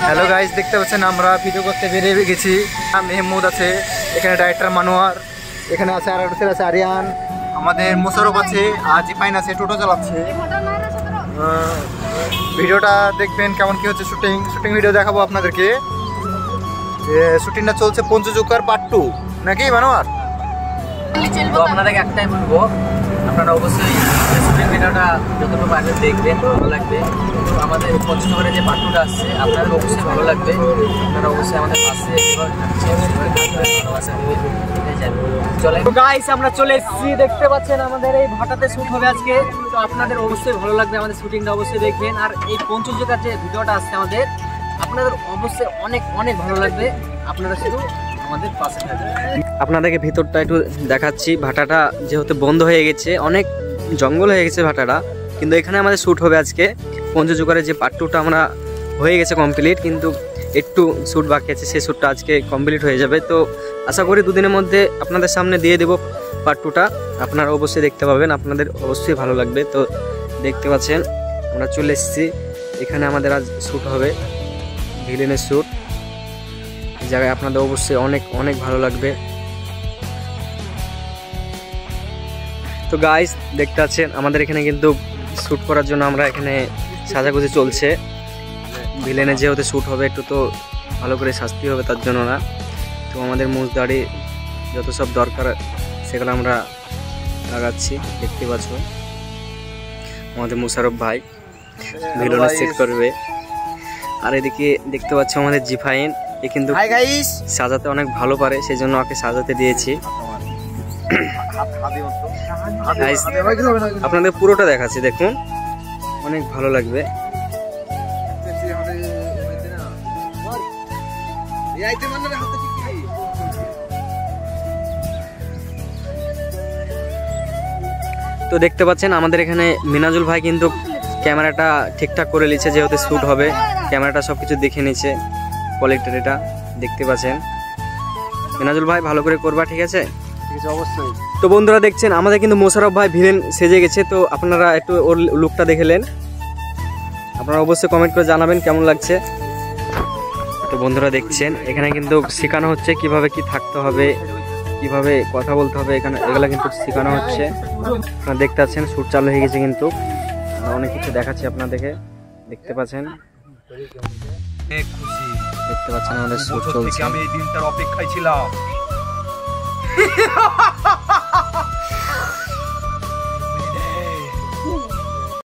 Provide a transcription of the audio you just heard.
Hello guys, দেখতে পাচ্ছেন আমরা ভিডিও করতে বেরিয়ে গেছি। মেহমুদ আছে এখানে, ডাইরেক্টর মানোয়ার এখানে আছে, আর আছে আরিয়ান, আমাদের মোশারফ আছে, আর জিপাইন আছে, টোটো চালাচ্ছে। ভিডিওটা দেখবেন কেমন কি হচ্ছে। শুটিং ভিডিও দেখাবো আপনাদেরকে। শুটিংটা চলছে পঞ্চজুকার পার্ট 2 নাকি মানোয়ার? তো আপনাদেরকে একটাই বলবো, আপনারা অবশ্যই শুটিং ভিডিওটা যতটুকু পারবেন দেখবেন, ভালো লাগবে। তো আমাদের পঞ্চজুকারের যে পার্ট 2টা আসছে আপনাদের অবশ্যই ভালো লাগবে। আপনারা অবশ্যই আমাদের পাশে চলে। তো গাইস আমরা চলে এসেছি, দেখতে পাচ্ছেন আমাদের এই ভাটাতে শুট হবে আজকে। তো আপনাদের অবশ্যই ভালো লাগবে, আমাদের শুটিংটা অবশ্যই দেখবেন। আর এই পঞ্চজুকার যে ভিডিওটা আসছে আমাদের, আপনাদের অবশ্যই অনেক অনেক ভালো লাগবে। আপনারা শুধু আমাদের পাশে থাকবেন। আপনাদেরকে ভিতরটা একটু দেখাচ্ছি। ভাটাটা যেহেতু বন্ধ হয়ে গেছে, অনেক জঙ্গল হয়ে গেছে ভাটাটা, কিন্তু এখানে আমাদের শ্যুট হবে আজকে। পঞ্চজুকারের যে পার্ট 2টা আমরা হয়ে গেছে কমপ্লিট, কিন্তু একটু শ্যুট বাকি আছে, সেই শ্যুটটা আজকে কমপ্লিট হয়ে যাবে। তো আশা করি দুদিনের মধ্যে আপনাদের সামনে দিয়ে দেবো পার্ট 2টা। আপনারা অবশ্যই দেখতে পাবেন, আপনাদের অবশ্যই ভালো লাগবে। তো দেখতে পাচ্ছেন আমরা চলে এসেছি এখানে, আমাদের আজ শ্যুট হবে ভিলেনের শ্যুট। এই জায়গায় আপনাদের অবশ্যই অনেক অনেক ভালো লাগবে। তো গাইস দেখতে পাচ্ছেন আমাদের এখানে কিন্তু শ্যুট করার জন্য আমরা এখানে সাজাগুজি চলছে। ভিলেনের যেহেতু শ্যুট হবে, একটু তো ভালো করে শাস্তি হবে, তার জন্য না। তো আমাদের মুখ দাড়ি যত সব দরকার সেগুলো আমরা লাগাচ্ছি। দেখতে পাচ্ছ আমাদের মোশারফ ভাই ভিলেনের সেট করবে। আর এদিকে দেখতে পাচ্ছ আমাদের জিফাইন, এ কিন্তু সাজাতে অনেক ভালো পারে, সেই জন্য ওকে সাজাতে দিয়েছি। আপনাদের পুরোটা দেখাচ্ছি, দেখুন অনেক ভালো লাগবে। তো দেখতে পাচ্ছেন আমাদের এখানে মিনাজুল ভাই কিন্তু ক্যামেরাটা ঠিকঠাক করে নিচ্ছে, যেহেতু শ্যুট হবে ক্যামেরাটা সবকিছু দেখে নিচ্ছে। কোয়ালিটির এটা দেখতে পাচ্ছেন। মিনাজুল ভাই ভালো করে করবা, ঠিক আছে? অবশ্যই। তো বন্ধুরা দেখছেন আমাদের কিন্তু মোশারফ ভাই ভিলেন সেজে গেছে। তো আপনারা একটু ওর লুকটা দেখলেন, আপনারা অবশ্যই কমেন্ট করে জানাবেন কেমন লাগছে। তো বন্ধুরা দেখছেন এখানে কিন্তু শেখানো হচ্ছে কিভাবে কি থাকতে হবে, কিভাবে কথা বলতে হবে, এখানে এগুলো কিন্তু শেখানো হচ্ছে। আপনারা দেখতে পাচ্ছেন শ্যুট চালু হয়ে গেছে, কিন্তু অনেক কিছু দেখাচ্ছি আপনাদেরকে। দেখতে পাচ্ছেন দেখতে পাচ্ছেন আমাদের শ্যুট চলছে। আমি এই দিনটার অপেক্ষায় ছিলাম।